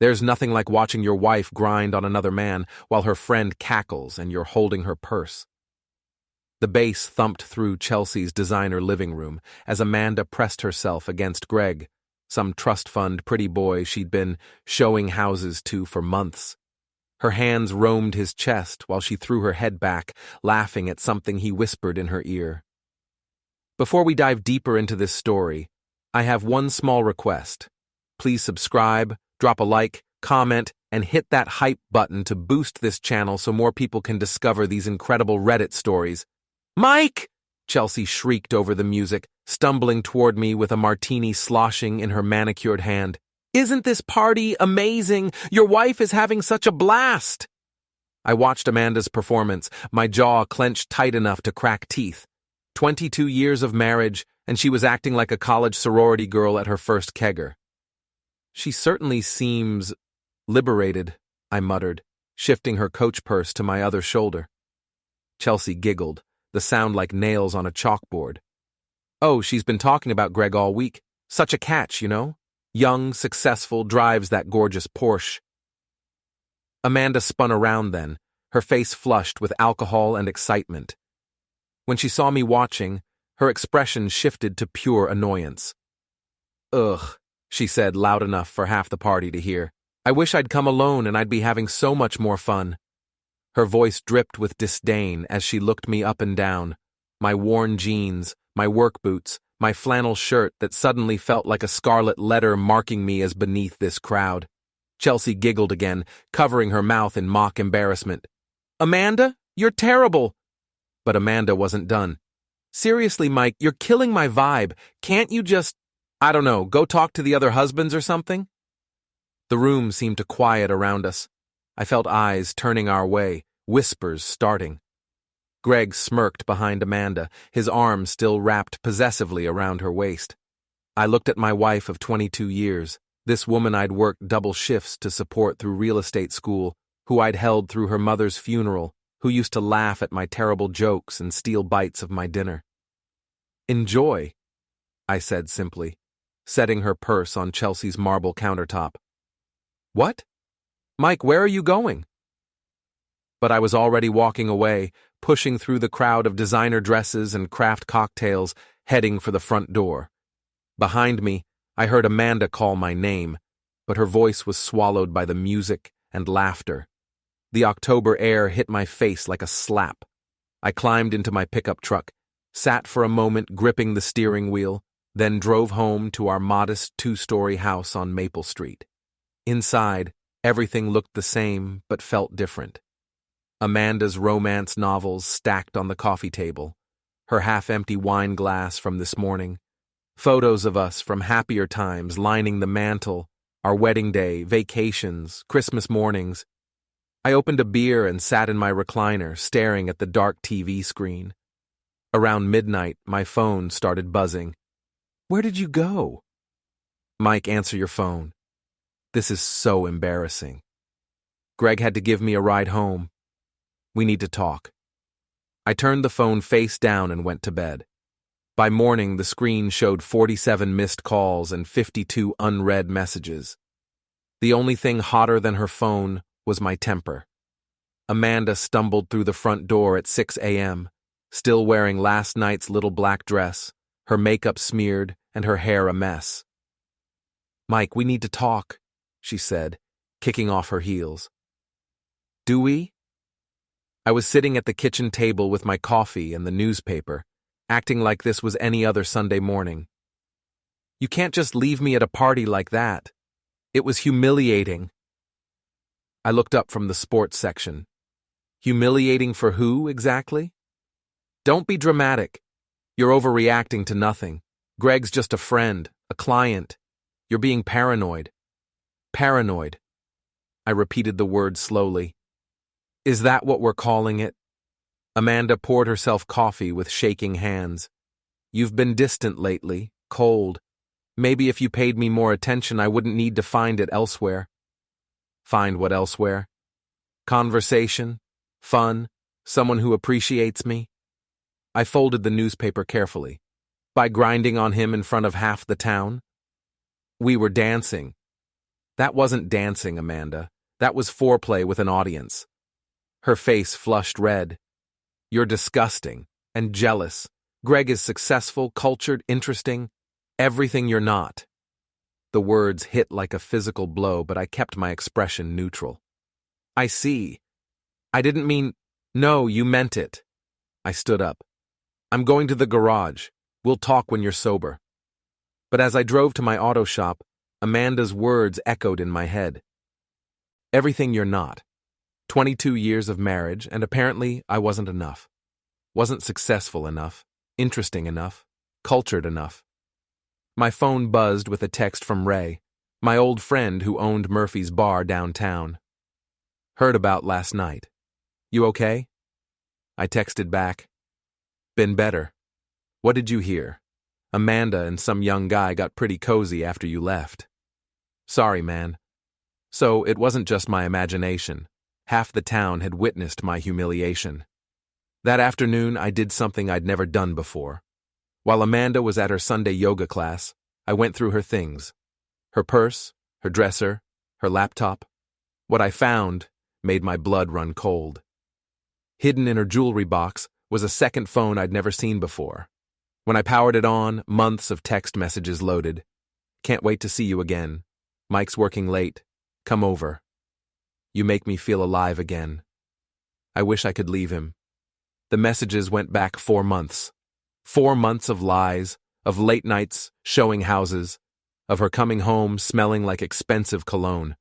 There's nothing like watching your wife grind on another man while her friend cackles and you're holding her purse. The bass thumped through Chelsea's designer living room as Amanda pressed herself against Greg, some trust fund pretty boy she'd been showing houses to for months. Her hands roamed his chest while she threw her head back, laughing at something he whispered in her ear. Before we dive deeper into this story, I have one small request. Please subscribe, drop a like, comment, and hit that hype button to boost this channel so more people can discover these incredible Reddit stories. Mike! Chelsea shrieked over the music, stumbling toward me with a martini sloshing in her manicured hand. Isn't this party amazing? Your wife is having such a blast! I watched Amanda's performance, my jaw clenched tight enough to crack teeth. 22 years of marriage, and she was acting like a college sorority girl at her first kegger. She certainly seems liberated, I muttered, shifting her coach purse to my other shoulder. Chelsea giggled, the sound like nails on a chalkboard. Oh, she's been talking about Greg all week. Such a catch, you know? Young, successful, drives that gorgeous Porsche. Amanda spun around then, her face flushed with alcohol and excitement. When she saw me watching, her expression shifted to pure annoyance. Ugh, she said loud enough for half the party to hear. I wish I'd come alone and I'd be having so much more fun. Her voice dripped with disdain as she looked me up and down. My worn jeans, my work boots, my flannel shirt that suddenly felt like a scarlet letter marking me as beneath this crowd. Chelsea giggled again, covering her mouth in mock embarrassment. Amanda, you're terrible! But Amanda wasn't done. Seriously, Mike, you're killing my vibe. Can't you just, I don't know, go talk to the other husbands or something? The room seemed to quiet around us. I felt eyes turning our way, whispers starting. Greg smirked behind Amanda, his arms still wrapped possessively around her waist. I looked at my wife of 22 years, this woman I'd worked double shifts to support through real estate school, who I'd held through her mother's funeral, who used to laugh at my terrible jokes and steal bites of my dinner. Enjoy, I said simply, setting her purse on Chelsea's marble countertop. What? Mike, where are you going? But I was already walking away, pushing through the crowd of designer dresses and craft cocktails, heading for the front door. Behind me, I heard Amanda call my name, but her voice was swallowed by the music and laughter. The October air hit my face like a slap. I climbed into my pickup truck, sat for a moment gripping the steering wheel, then drove home to our modest two-story house on Maple Street. Inside, everything looked the same but felt different. Amanda's romance novels stacked on the coffee table, her half-empty wine glass from this morning, photos of us from happier times lining the mantel, our wedding day, vacations, Christmas mornings. I opened a beer and sat in my recliner, staring at the dark TV screen. Around midnight, my phone started buzzing. Where did you go? Mike, answer your phone. This is so embarrassing. Greg had to give me a ride home. We need to talk. I turned the phone face down and went to bed. By morning, the screen showed 47 missed calls and 52 unread messages. The only thing hotter than her phone was my temper. Amanda stumbled through the front door at 6 a.m., still wearing last night's little black dress, her makeup smeared and her hair a mess. Mike, we need to talk, she said, kicking off her heels. Do we? I was sitting at the kitchen table with my coffee and the newspaper, acting like this was any other Sunday morning. You can't just leave me at a party like that. It was humiliating. I looked up from the sports section. Humiliating for who, exactly? Don't be dramatic. You're overreacting to nothing. Greg's just a friend, a client. You're being paranoid. Paranoid. I repeated the word slowly. Is that what we're calling it? Amanda poured herself coffee with shaking hands. You've been distant lately, cold. Maybe if you paid me more attention, I wouldn't need to find it elsewhere. Find what elsewhere? Conversation? Fun? Someone who appreciates me? I folded the newspaper carefully. By grinding on him in front of half the town? We were dancing. That wasn't dancing, Amanda. That was foreplay with an audience. Her face flushed red. You're disgusting and jealous. Greg is successful, cultured, interesting. Everything you're not. The words hit like a physical blow, but I kept my expression neutral. I see. I didn't mean... No, you meant it. I stood up. I'm going to the garage. We'll talk when you're sober. But as I drove to my auto shop, Amanda's words echoed in my head. Everything you're not. 22 years of marriage, and apparently I wasn't enough. Wasn't successful enough, interesting enough, cultured enough. My phone buzzed with a text from Ray, my old friend who owned Murphy's Bar downtown. Heard about last night. You okay? I texted back. Been better. What did you hear? Amanda and some young guy got pretty cozy after you left. Sorry, man. So it wasn't just my imagination. Half the town had witnessed my humiliation. That afternoon, I did something I'd never done before. While Amanda was at her Sunday yoga class, I went through her things. Her purse, her dresser, her laptop. What I found made my blood run cold. Hidden in her jewelry box was a second phone I'd never seen before. When I powered it on, months of text messages loaded. Can't wait to see you again. Mike's working late. Come over. You make me feel alive again. I wish I could leave him. The messages went back 4 months. 4 months of lies, of late nights showing houses, of her coming home smelling like expensive cologne.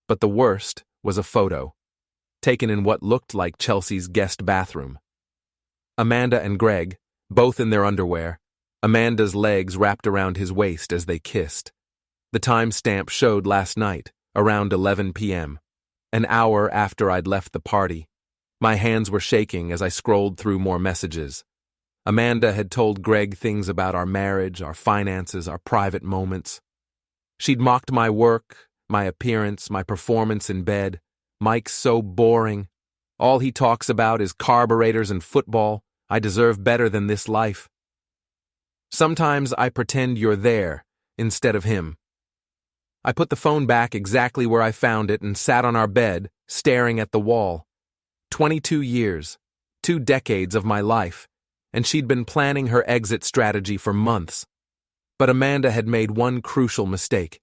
But the worst was a photo, taken in what looked like Chelsea's guest bathroom. Amanda and Greg, both in their underwear, Amanda's legs wrapped around his waist as they kissed. The timestamp showed last night, around 11 p.m., an hour after I'd left the party. My hands were shaking as I scrolled through more messages. Amanda had told Greg things about our marriage, our finances, our private moments. She'd mocked my work, my appearance, my performance in bed. Mike's so boring. All he talks about is carburetors and football. I deserve better than this life. Sometimes I pretend you're there instead of him. I put the phone back exactly where I found it and sat on our bed, staring at the wall. 22 years, 2 decades of my life, and she'd been planning her exit strategy for months. But Amanda had made one crucial mistake.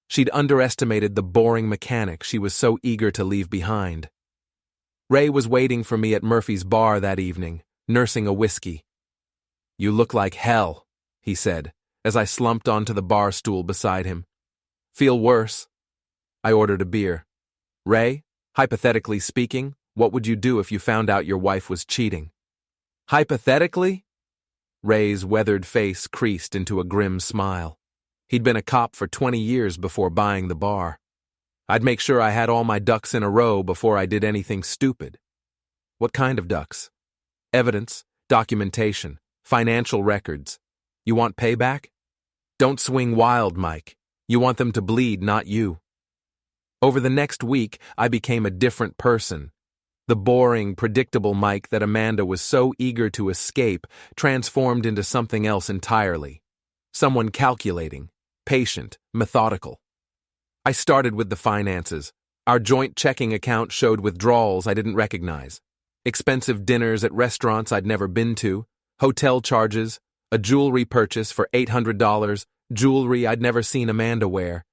She'd underestimated the boring mechanic she was so eager to leave behind. Ray was waiting for me at Murphy's Bar that evening, nursing a whiskey. You look like hell, he said, as I slumped onto the bar stool beside him. Feel worse? I ordered a beer. Ray, hypothetically speaking, what would you do if you found out your wife was cheating? Hypothetically? Ray's weathered face creased into a grim smile. He'd been a cop for 20 years before buying the bar. I'd make sure I had all my ducks in a row before I did anything stupid. What kind of ducks? Evidence, documentation, financial records. You want payback? Don't swing wild, Mike. You want them to bleed, not you. Over the next week, I became a different person. The boring, predictable Mike that Amanda was so eager to escape transformed into something else entirely. Someone calculating, patient, methodical. I started with the finances. Our joint checking account showed withdrawals I didn't recognize. Expensive dinners at restaurants I'd never been to, hotel charges, a jewelry purchase for $800, jewelry I'd never seen Amanda wear.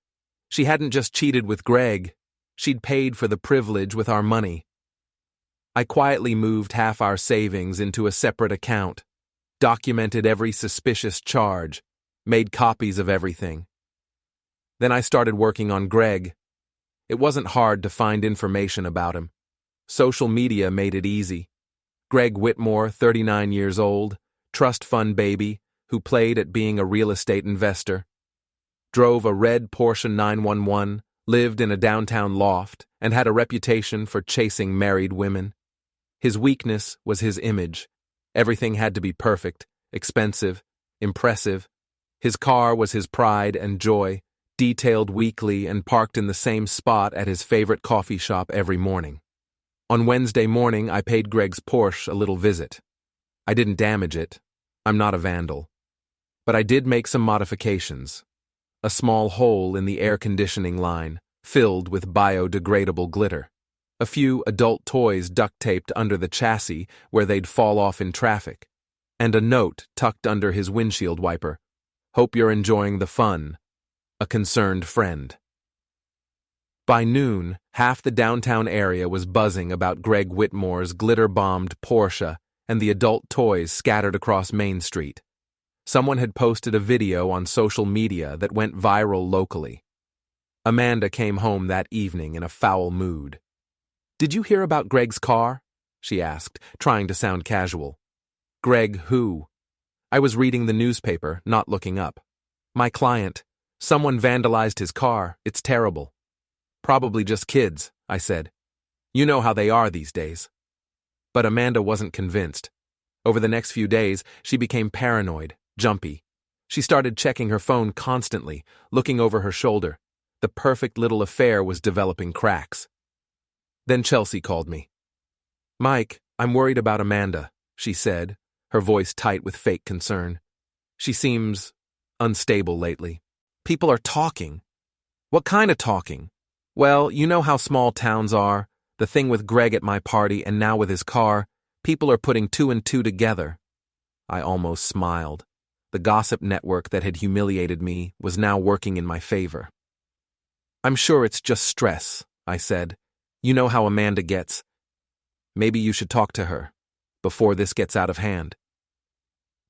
She hadn't just cheated with Greg, she'd paid for the privilege with our money. I quietly moved half our savings into a separate account, documented every suspicious charge, made copies of everything. Then I started working on Greg. It wasn't hard to find information about him. Social media made it easy. Greg Whitmore, 39 years old, trust fund baby, who played at being a real estate investor. Drove a red Porsche 911, lived in a downtown loft, and had a reputation for chasing married women. His weakness was his image. Everything had to be perfect, expensive, impressive. His car was his pride and joy, detailed weekly and parked in the same spot at his favorite coffee shop every morning. On Wednesday morning, I paid Greg's Porsche a little visit. I didn't damage it. I'm not a vandal. But I did make some modifications. A small hole in the air conditioning line, filled with biodegradable glitter. A few adult toys duct-taped under the chassis where they'd fall off in traffic, and a note tucked under his windshield wiper. "Hope you're enjoying the fun. A concerned friend." By noon, half the downtown area was buzzing about Greg Whitmore's glitter-bombed Porsche and the adult toys scattered across Main Street. Someone had posted a video on social media that went viral locally. Amanda came home that evening in a foul mood. "Did you hear about Greg's car?" she asked, trying to sound casual. "Greg who?" I was reading the newspaper, not looking up. "My client. Someone vandalized his car. It's terrible." "Probably just kids," I said. "You know how they are these days." But Amanda wasn't convinced. Over the next few days, she became paranoid, jumpy. She started checking her phone constantly, looking over her shoulder. The perfect little affair was developing cracks. Then Chelsea called me. "Mike, I'm worried about Amanda," she said, her voice tight with fake concern. "She seems unstable lately. People are talking." "What kind of talking?" "Well, you know how small towns are. The thing with Greg at my party and now with his car. People are putting two and two together." I almost smiled. The gossip network that had humiliated me was now working in my favor. "I'm sure it's just stress," I said. "You know how Amanda gets. Maybe you should talk to her before this gets out of hand."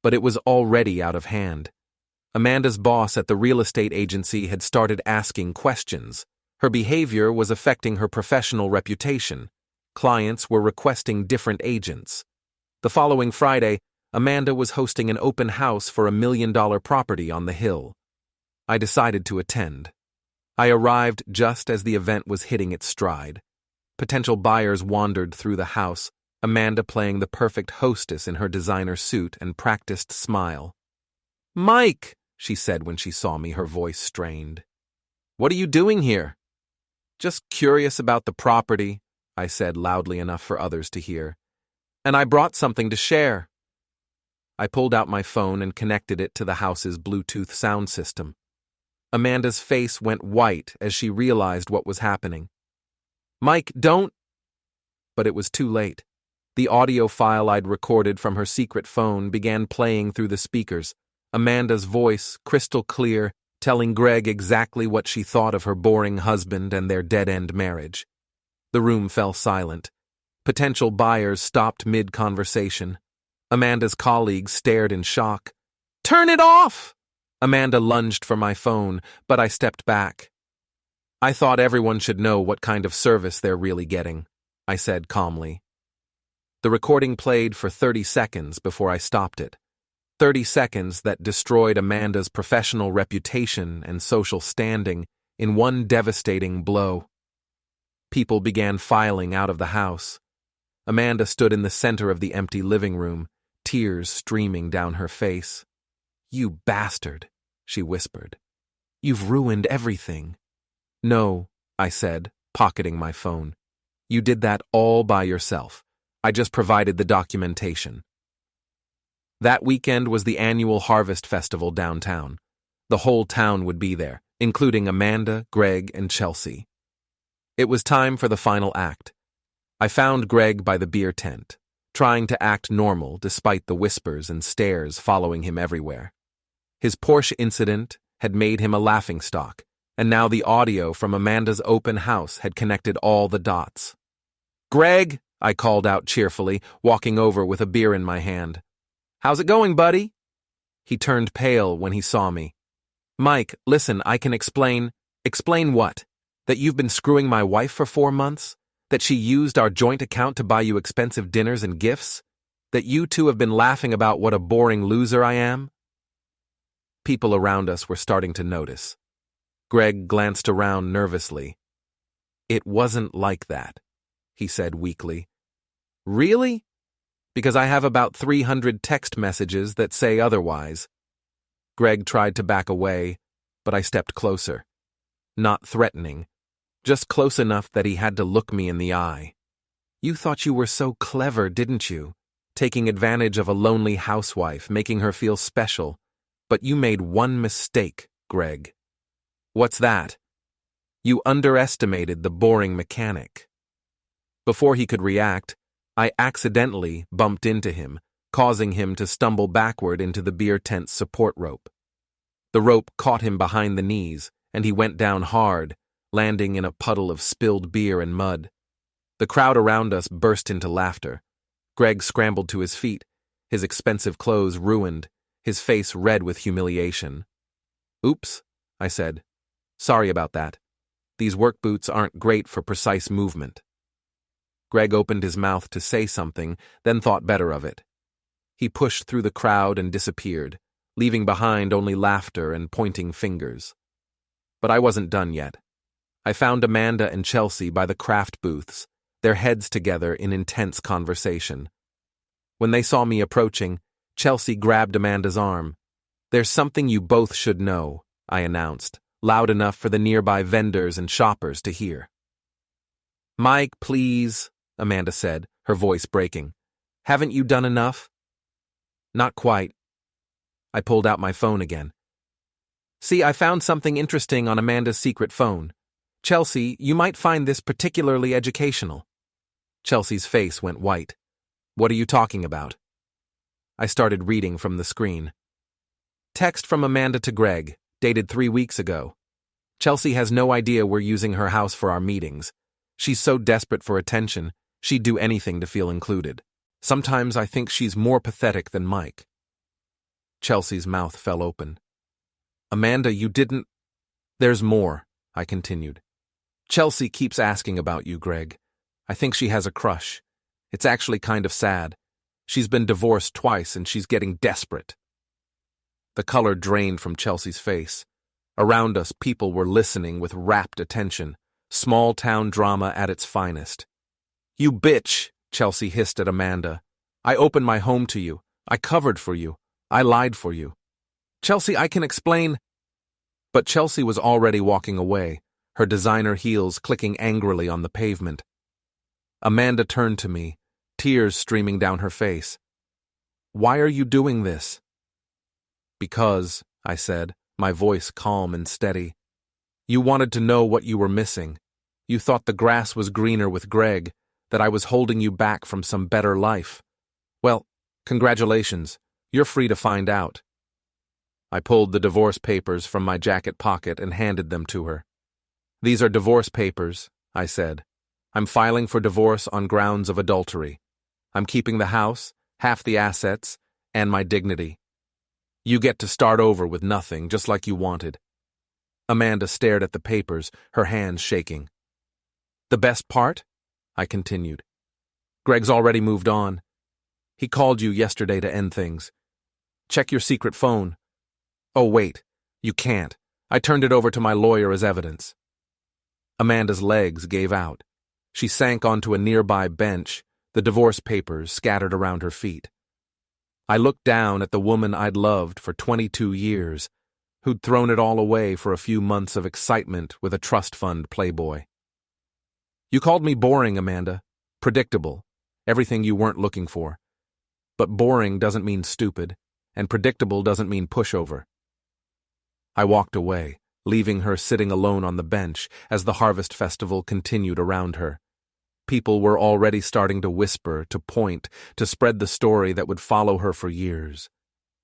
But it was already out of hand. Amanda's boss at the real estate agency had started asking questions. Her behavior was affecting her professional reputation. Clients were requesting different agents. The following Friday, Amanda was hosting an open house for $1 million property on the Hill. I decided to attend. I arrived just as the event was hitting its stride. Potential buyers wandered through the house, Amanda playing the perfect hostess in her designer suit and practiced smile. "Mike," she said when she saw me, her voice strained. "What are you doing here?" "Just curious about the property," I said loudly enough for others to hear. "And I brought something to share." I pulled out my phone and connected it to the house's Bluetooth sound system. Amanda's face went white as she realized what was happening. "Mike, don't—" But it was too late. The audio file I'd recorded from her secret phone began playing through the speakers, Amanda's voice, crystal clear, telling Greg exactly what she thought of her boring husband and their dead-end marriage. The room fell silent. Potential buyers stopped mid-conversation. Amanda's colleagues stared in shock. "Turn it off!" Amanda lunged for my phone, but I stepped back. "I thought everyone should know what kind of service they're really getting," I said calmly. The recording played for 30 seconds before I stopped it. 30 seconds that destroyed Amanda's professional reputation and social standing in one devastating blow. People began filing out of the house. Amanda stood in the center of the empty living room, tears streaming down her face. "You bastard," she whispered. "You've ruined everything." "No," I said, pocketing my phone. "You did that all by yourself. I just provided the documentation." That weekend was the annual Harvest Festival downtown. The whole town would be there, including Amanda, Greg, and Chelsea. It was time for the final act. I found Greg by the beer tent, trying to act normal despite the whispers and stares following him everywhere. His Porsche incident had made him a laughingstock, and now the audio from Amanda's open house had connected all the dots. "Greg," I called out cheerfully, walking over with a beer in my hand. "How's it going, buddy?" He turned pale when he saw me. "Mike, listen, I can explain." "Explain what? That you've been screwing my wife for 4 months? That she used our joint account to buy you expensive dinners and gifts? That you two have been laughing about what a boring loser I am?" People around us were starting to notice. Greg glanced around nervously. "It wasn't like that," he said weakly. "Really? Because I have about 300 text messages that say otherwise." Greg tried to back away, but I stepped closer. Not threatening, just close enough that he had to look me in the eye. "You thought you were so clever, didn't you? Taking advantage of a lonely housewife, making her feel special. But you made one mistake, Greg." "What's that?" You underestimated the boring mechanic. Before he could react, I accidentally bumped into him, causing him to stumble backward into the beer tent's support rope. The rope caught him behind the knees, and he went down hard, landing in a puddle of spilled beer and mud. The crowd around us burst into laughter. Greg scrambled to his feet, his expensive clothes ruined, his face red with humiliation. "Oops," I said. "Sorry about that. These work boots aren't great for precise movement." Greg opened his mouth to say something, then thought better of it. He pushed through the crowd and disappeared, leaving behind only laughter and pointing fingers. But I wasn't done yet. I found Amanda and Chelsea by the craft booths, their heads together in intense conversation. When they saw me approaching, Chelsea grabbed Amanda's arm. "There's something you both should know," I announced, loud enough for the nearby vendors and shoppers to hear. "Mike, please," Amanda said, her voice breaking. "Haven't you done enough?" "Not quite." I pulled out my phone again. "See, I found something interesting on Amanda's secret phone. Chelsea, you might find this particularly educational." Chelsea's face went white. "What are you talking about?" I started reading from the screen. "Text from Amanda to Greg, dated 3 weeks ago. Chelsea has no idea we're using her house for our meetings. She's so desperate for attention, she'd do anything to feel included. Sometimes I think she's more pathetic than Mike." Chelsea's mouth fell open. "Amanda, you didn't—" "There's more," I continued. "Chelsea keeps asking about you, Greg. I think she has a crush. It's actually kind of sad. She's been divorced twice and she's getting desperate." The color drained from Chelsea's face. Around us, people were listening with rapt attention. Small-town drama at its finest. "You bitch," Chelsea hissed at Amanda. "I opened my home to you. I covered for you. I lied for you. Chelsea, I can explain—" But Chelsea was already walking away, her designer heels clicking angrily on the pavement. Amanda turned to me, tears streaming down her face. "Why are you doing this?" "Because," I said, my voice calm and steady. "You wanted to know what you were missing. You thought the grass was greener with Greg, that I was holding you back from some better life. Well, congratulations, you're free to find out." I pulled the divorce papers from my jacket pocket and handed them to her. "These are divorce papers," I said. "I'm filing for divorce on grounds of adultery. I'm keeping the house, half the assets, and my dignity. You get to start over with nothing, just like you wanted." Amanda stared at the papers, her hands shaking. "The best part?" I continued. "Greg's already moved on. He called you yesterday to end things. Check your secret phone. Oh, wait, you can't. I turned it over to my lawyer as evidence." Amanda's legs gave out. She sank onto a nearby bench, the divorce papers scattered around her feet. I looked down at the woman I'd loved for 22 years, who'd thrown it all away for a few months of excitement with a trust fund playboy. "You called me boring, Amanda. Predictable. Everything you weren't looking for. But boring doesn't mean stupid, and predictable doesn't mean pushover." I walked away, leaving her sitting alone on the bench as the harvest festival continued around her. People were already starting to whisper, to point, to spread the story that would follow her for years.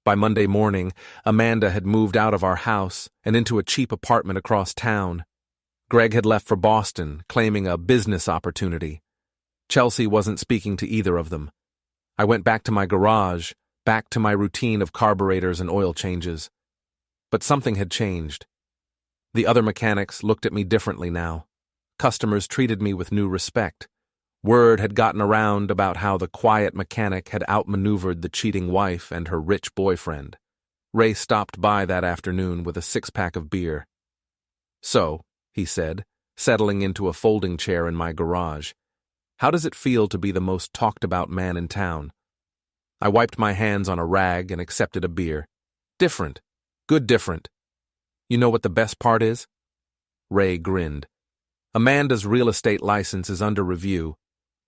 By Monday morning, Amanda had moved out of our house and into a cheap apartment across town. Greg had left for Boston, claiming a business opportunity. Chelsea wasn't speaking to either of them. I went back to my garage, back to my routine of carburetors and oil changes. But something had changed. The other mechanics looked at me differently now. Customers treated me with new respect. Word had gotten around about how the quiet mechanic had outmaneuvered the cheating wife and her rich boyfriend. Ray stopped by that afternoon with a 6-pack of beer. "So," he said, settling into a folding chair in my garage, "how does it feel to be the most talked-about man in town?" I wiped my hands on a rag and accepted a beer. "Different. Good different. You know what the best part is?" Ray grinned. "Amanda's real estate license is under review.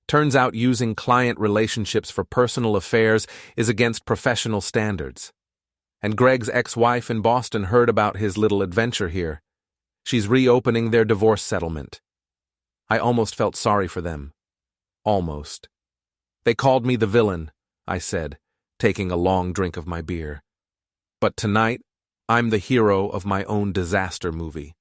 Turns out using client relationships for personal affairs is against professional standards. And Greg's ex-wife in Boston heard about his little adventure here. She's reopening their divorce settlement. I almost felt sorry for them. Almost. They called me the villain, I said, taking a long drink of my beer. But tonight, I'm the hero of my own disaster movie.